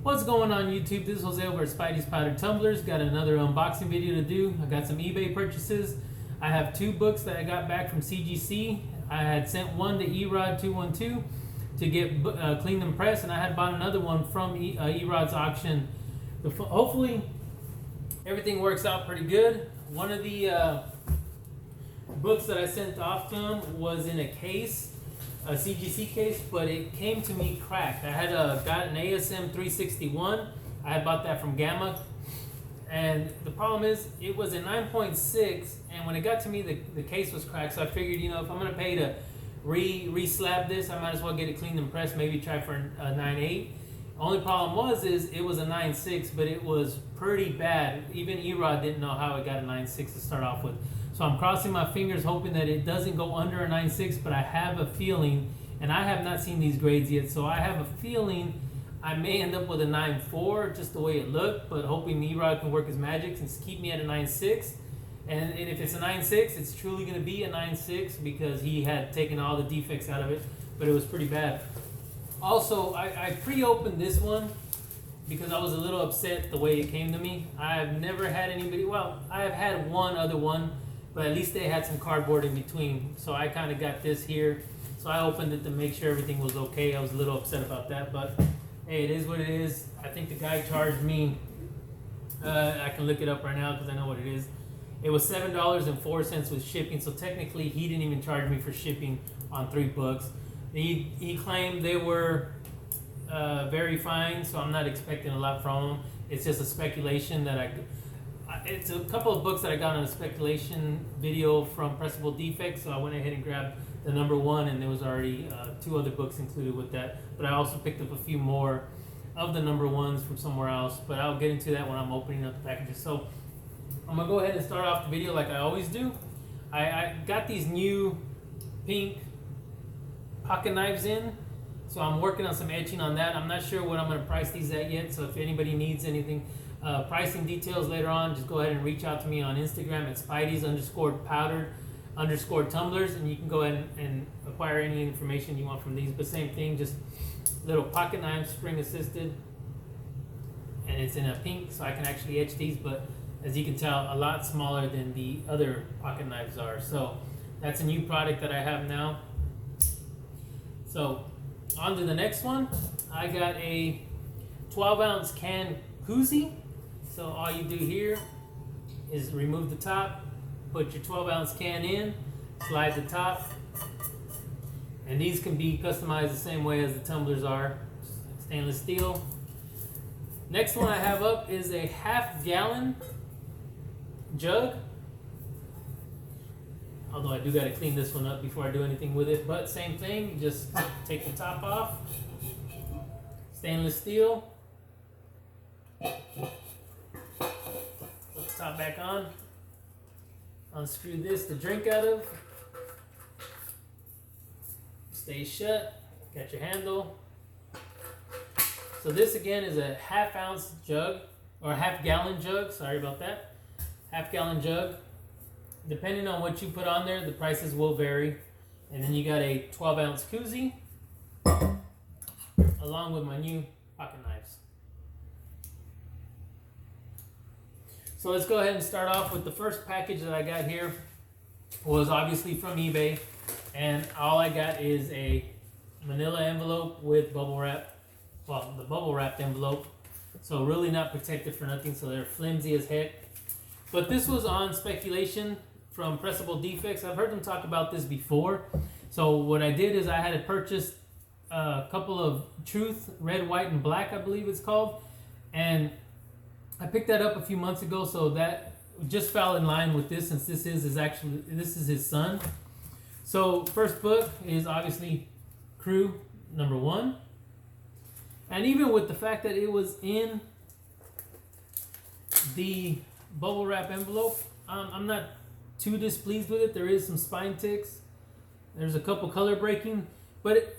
What's going on YouTube? This is Jose over at Spidey's Powdered Tumblers. Got another unboxing video to do. I got some eBay purchases. I have two books that I got back from CGC. I had sent one to Erod212 to get cleaned and pressed, and I had bought another one from Erod's auction. Hopefully everything works out pretty good. One of the books that I sent off to him was in a case, a CGC case, but it came to me cracked. I had got an ASM 361. I had bought that from Gamma, and the problem is it was a 9.6, and when it got to me, the case was cracked. So I figured, you know, if I'm gonna pay to re-slab this, I might as well get it cleaned and pressed. Maybe try for a 9.8. Only problem is it was a 9.6, but it was pretty bad. Even Erod didn't know how it got a 9.6 to start off with. So I'm crossing my fingers, hoping that it doesn't go under a 9.6, but I have a feeling, and I have not seen these grades yet, so I have a feeling I may end up with a 9.4, just the way it looked, but hoping Erod can work his magic and keep me at a 9.6. And if it's a 9.6, it's truly going to be a 9.6 because he had taken all the defects out of it, but it was pretty bad. Also, I pre-opened this one because I was a little upset the way it came to me. I've never had anybody, well, I have had one other one, but at least they had some cardboard in between. So I kind of got this here. So I opened it to make sure everything was okay. I was a little upset about that, but hey, it is what it is. I think the guy charged me, I can look it up right now because I know what it is. It was $7.04 with shipping, so technically he didn't even charge me for shipping on 3 books. He claimed they were very fine, so I'm not expecting a lot from them. It's just a speculation that it's a couple of books that I got on a speculation video from Pressable Defects, so I went ahead and grabbed the #1, and there was already 2 other books included with that. But I also picked up a few more of the #1s from somewhere else, but I'll get into that when I'm opening up the packages. So I'm gonna go ahead and start off the video like I always do. I got these new pink pocket knives in, so I'm working on some etching on that. I'm not sure what I'm gonna price these at yet, so if anybody needs anything, pricing details later on, just go ahead and reach out to me on Instagram at Spideys_powdered_tumblers, and you can go ahead and acquire any information you want from these. But same thing, just little pocket knives, spring assisted, and it's in a pink, so I can actually etch these, but as you can tell, a lot smaller than the other pocket knives are. So that's a new product that I have now. So on to the next one. I got a 12-ounce can koozie. So all you do here is remove the top, put your 12-ounce can in, slide the top, and these can be customized the same way as the tumblers are, stainless steel. Next one I have up is a half-gallon jug. Although I do got to clean this one up before I do anything with it, but same thing, you just take the top off, stainless steel, put the top back on, unscrew this to drink out of, stays shut, got your handle. So this again is a half-ounce jug, or a half-gallon jug, sorry about that, half-gallon jug. Depending on what you put on there, the prices will vary. And then you got a 12-ounce koozie, along with my new pocket knives. So let's go ahead and start off with the first package that I got here. Was obviously from eBay, and all I got is a manila envelope with bubble wrap. Well, the bubble wrapped envelope. So really not protected for nothing, so they're flimsy as heck. But this was on speculation from Pressable Defects. I've heard them talk about this before. So what I did is I had purchased a couple of Truth, red, white, and black, I believe it's called. And I picked that up a few months ago, so that just fell in line with this, since this is his son. So first book is obviously Crew #1. And even with the fact that it was in the bubble wrap envelope, I'm not too displeased with it. There is some spine ticks. There's a couple color breaking, but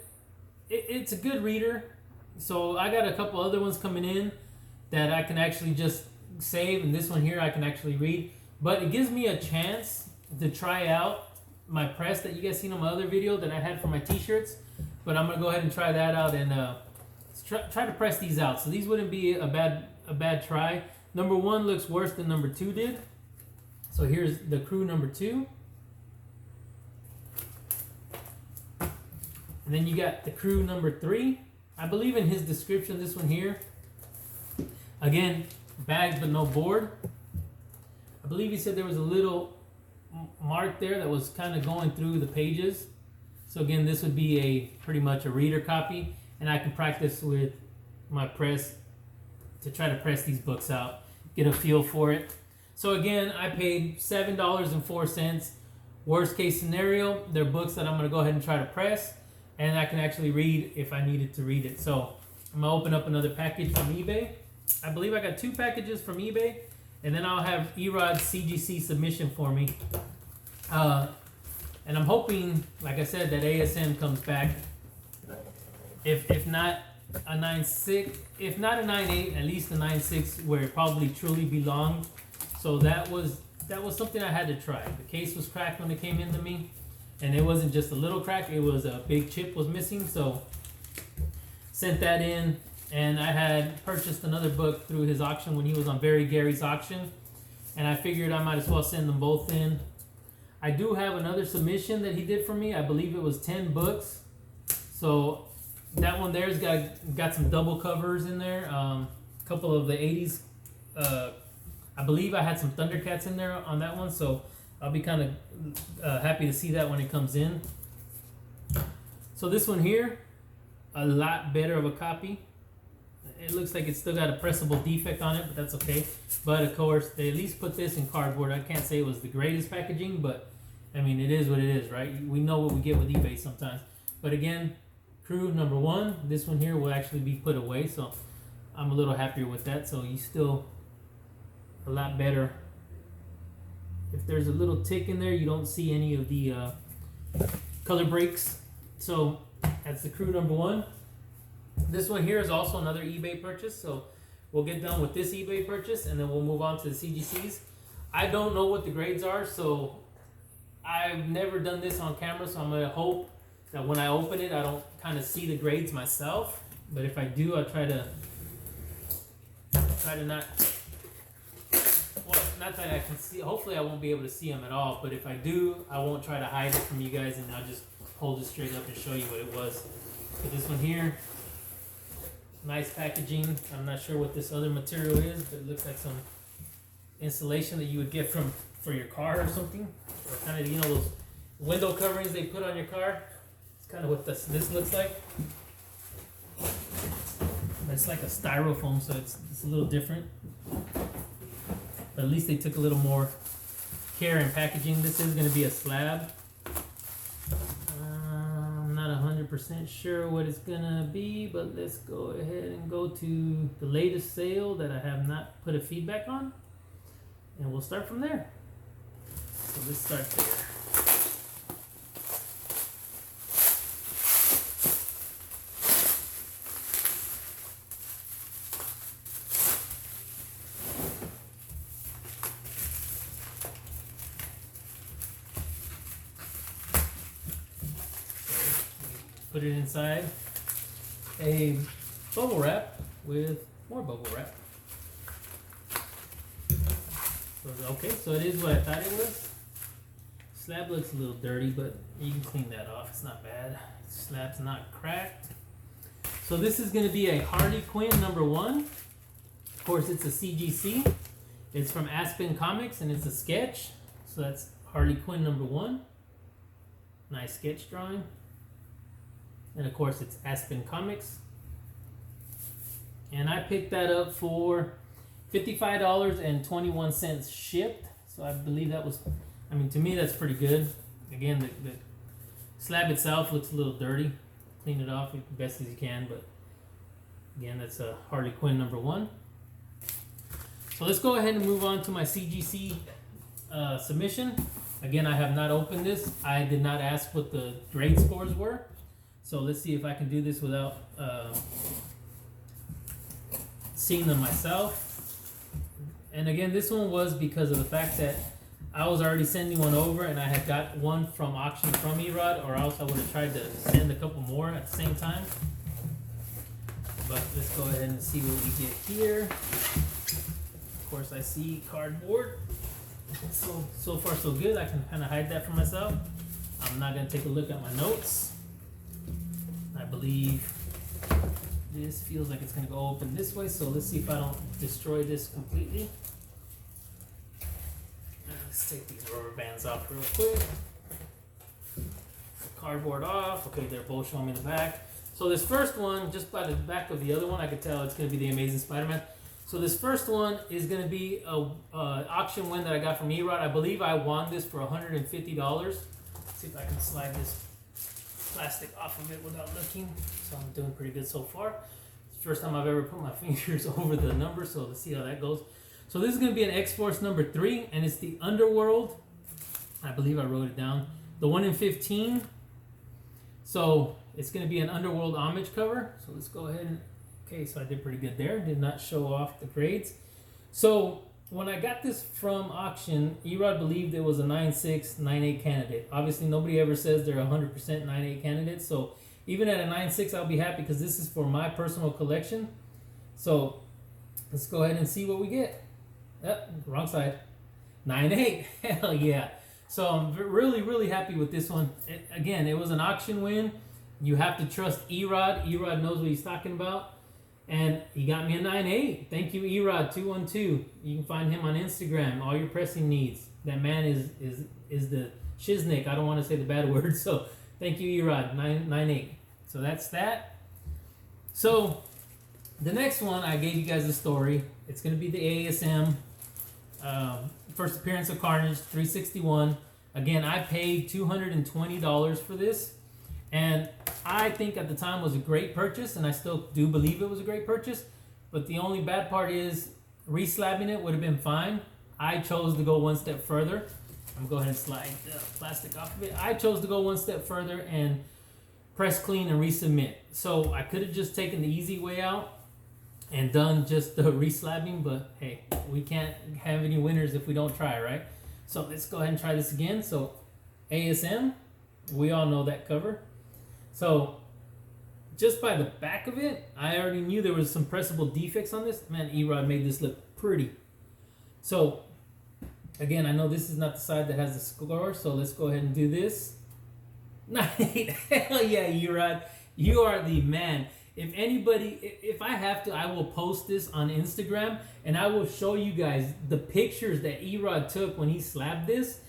it's a good reader. So I got a couple other ones coming in that I can actually just save, and this one here I can actually read. But it gives me a chance to try out my press that you guys seen on my other video that I had for my t-shirts. But I'm gonna go ahead and try that out and try to press these out. So these wouldn't be a bad try. Number 1 looks worse than number 2 did. So here's the Crew number 2. And then you got the Crew number 3. I believe in his description, this one here. Again, bags but no board. I believe he said there was a little mark there that was kind of going through the pages. So again, this would be a pretty much a reader copy, and I can practice with my press to try to press these books out, get a feel for it. So again, I paid $7.04. Worst case scenario, they're books that I'm going to go ahead and try to press, and I can actually read if I needed to read it. So I'm going to open up another package from eBay. I believe I got 2 packages from eBay, and then I'll have Erod's Cgc Submission for me. And I'm hoping, like I said, that ASM comes back. If not a 9.6, if not a 9.8, at least a 9.6 where it probably truly belonged. So that was something I had to try. The case was cracked when it came into me, and it wasn't just a little crack, it was a big chip was missing. So sent that in, and I had purchased another book through his auction when he was on Very Gary's auction, and I figured I might as well send them both in. I do have another submission that he did for me. I believe it was 10 books. So that one there's got some double covers in there. A couple of the 80s. I believe I had some Thundercats in there on that one. So I'll be kind of happy to see that when it comes in. So this one here, a lot better of a copy. It looks like it's still got a pressable defect on it, but that's okay. But of course, they at least put this in cardboard. I can't say it was the greatest packaging, but I mean, it is what it is, right? We know what we get with eBay sometimes. But again, Crew number 1, this one here will actually be put away, so I'm a little happier with that. So you still a lot better. If there's a little tick in there, you don't see any of the color breaks. So that's the Crew number 1. This one here is also another eBay purchase, so we'll get done with this eBay purchase and then we'll move on to the CGCs. I don't know what the grades are, so I've never done this on camera, so I'm going to hope that when I open it, I don't kind of see the grades myself. But if I do, I'll try to not, well, not that I can see, hopefully I won't be able to see them at all, but if I do, I won't try to hide it from you guys, and I'll just hold it straight up and show you what it was. So this one here, nice packaging. I'm not sure what this other material is, but it looks like some insulation that you would get for your car or something, or kind of, you know, those window coverings they put on your car. It's kind of what this looks like. But it's like a styrofoam, so it's a little different. But at least they took a little more care in packaging. This is going to be a slab. I'm not 100% sure what it's going to be, but let's go ahead and go to the latest sale that I have not put a feedback on, and we'll start from there. So let's start there. Put it inside a bubble wrap with more bubble wrap. Okay, so it is what I thought it was. Slab looks a little dirty, but you can clean that off. It's not bad. Slab's not cracked. So this is going to be a Harley Quinn number 1. Of course, it's a CGC. It's from Aspen Comics, and it's a sketch. So that's Harley Quinn number 1. Nice sketch drawing. And of course, it's Aspen Comics. And I picked that up for $55.21 shipped. So I believe that was, I mean, to me, that's pretty good. Again, the slab itself looks a little dirty. Clean it off as best as you can. But again, that's a Harley Quinn number 1. So let's go ahead and move on to my CGC submission. Again, I have not opened this. I did not ask what the grade scores were. So let's see if I can do this without seeing them myself. And again, this one was because of the fact that I was already sending one over, and I had got one from auction from Erod, or else I would have tried to send a couple more at the same time. But let's go ahead and see what we get here. Of course, I see cardboard. So far so good. I can kind of hide that from myself. I'm not gonna take a look at my notes. I believe this feels like it's gonna go open this way. So let's see if I don't destroy this completely. Let's take these rubber bands off real quick. Cardboard off. Okay, they're both showing me the back. So this first one, just by the back of the other one, I could tell it's going to be the Amazing Spider-Man. So this first one is going to be a auction win that I got from Erod. I believe I won this for $150. Let's see if I can slide this plastic off of it without looking. So I'm doing pretty good so far. It's the first time I've ever put my fingers over the number, so let's see how that goes. So this is going to be an X-Force number 3, and it's the Underworld. I believe I wrote it down. The 1 in 15. So it's going to be an Underworld homage cover. So let's go ahead and... Okay, so I did pretty good there. Did not show off the grades. So when I got this from auction, Erod believed it was a 9.6, 9.8 candidate. Obviously, nobody ever says they're 100% 9.8 candidates. So even at a 9.6, I'll be happy because this is for my personal collection. So let's go ahead and see what we get. Wrong side. 9.8. Hell yeah. So I'm really, really happy with this one. Again, it was an auction win. You have to trust Erod. Erod knows what he's talking about. And he got me a 9.8. Thank you, Erod212. You can find him on Instagram. All your pressing needs. That man is the shiznick. I don't want to say the bad word. So thank you, Erod. 9.8. So that's that. So the next one, I gave you guys a story. It's going to be the ASM. First appearance of Carnage, 361. Again, I paid $220 for this. And I think at the time was a great purchase, and I still do believe it was a great purchase. But the only bad part is reslabbing it would have been fine. I chose to go one step further. I'm going to go ahead and slide the plastic off of it. I chose to go one step further and press clean and resubmit. So I could have just taken the easy way out and done just the reslabbing, but hey, we can't have any winners if we don't try, right? So let's go ahead and try this again. So ASM, we all know that cover. So just by the back of it, I already knew there was some pressable defects on this. Man, Erod made this look pretty. So again, I know this is not the side that has the score, so let's go ahead and do this. 9.8. Hell yeah, Erod. You are the man. If anybody, if I have to, I will post this on Instagram and I will show you guys the pictures that Erod took when he slabbed this.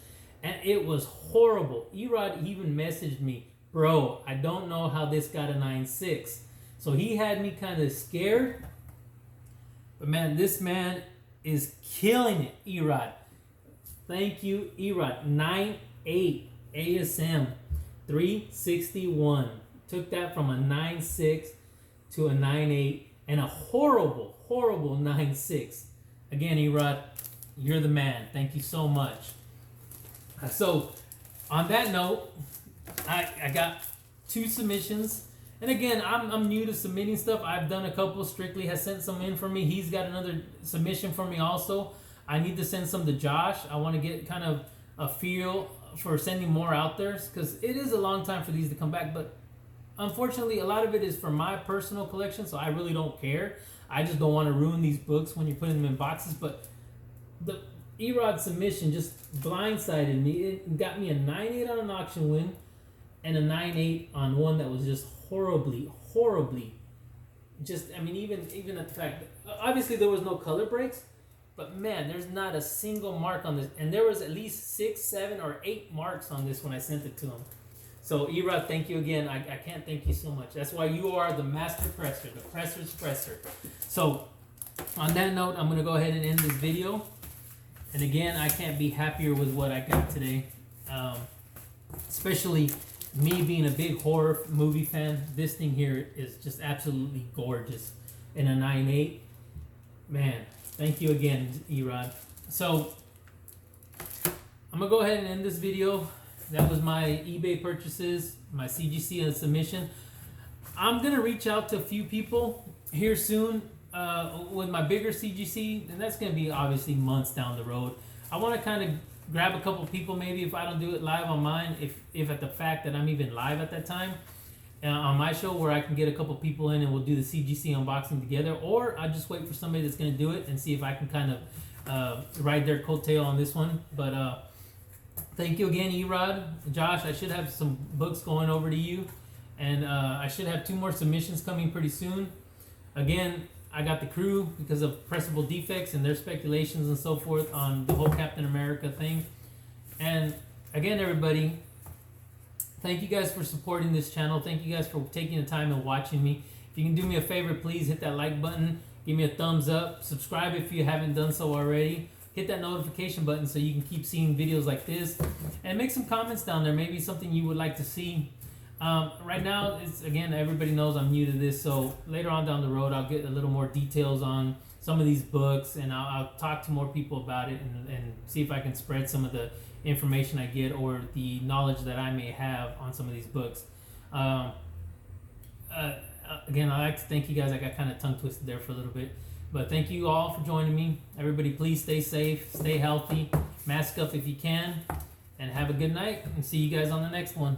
And it was horrible. Erod even messaged me, bro, I don't know how this got a 9.6. So he had me kind of scared. But man, this man is killing it, Erod. Thank you, Erod. 9.8 ASM 361. Took that from a 9.6 to a 9.8 and a horrible, horrible 9.6. Again, Erod, you're the man. Thank you so much. So, on that note, I got 2 submissions. And again, I'm new to submitting stuff. I've done a couple. Strictly has sent some in for me. He's got another submission for me also. I need to send some to Josh. I want to get kind of a feel for sending more out there because it is a long time for these to come back. But unfortunately, a lot of it is for my personal collection, so I really don't care. I just don't want to ruin these books when you're putting them in boxes. But the Erod submission just blindsided me. It got me a 9.8 on an auction win and a 9.8 on one that was just horribly, just, I mean, even at the fact that obviously there was no color breaks, but man, there's not a single mark on this. And there was at least 6, 7, or 8 marks on this when I sent it to him. So Erod, thank you again. I can't thank you so much. That's why you are the master presser, the presser's presser. So on that note, I'm going to go ahead and end this video. And again, I can't be happier with what I got today. Especially me being a big horror movie fan. This thing here is just absolutely gorgeous. And a 9.8. Man, thank you again, Erod. So I'm going to go ahead and end this video. That was my eBay purchases, my CGC submission. I'm going to reach out to a few people here soon with my bigger CGC, and that's going to be obviously months down the road. I want to kind of grab a couple people maybe if I don't do it live on mine, if at the fact that I'm even live at that time, on my show where I can get a couple people in and we'll do the CGC unboxing together, or I'll just wait for somebody that's going to do it and see if I can kind of ride their coattail on this one. But thank you again, Erod. Josh, I should have some books going over to you, and I should have 2 more submissions coming pretty soon. Again, I got the crew because of pressable defects and their speculations and so forth on the whole Captain America thing. And again, everybody, thank you guys for supporting this channel. Thank you guys for taking the time and watching me. If you can do me a favor, please hit that like button. Give me a thumbs up. Subscribe if you haven't done so already. Hit that notification button so you can keep seeing videos like this. And make some comments down there. Maybe something you would like to see. Right now, it's, again, everybody knows I'm new to this. So later on down the road, I'll get a little more details on some of these books. And I'll talk to more people about it and see if I can spread some of the information I get or the knowledge that I may have on some of these books. Again, I'd like to thank you guys. I got kind of tongue twisted there for a little bit, but thank you all for joining me. Everybody, please stay safe, stay healthy, mask up if you can, and have a good night, and see you guys on the next one.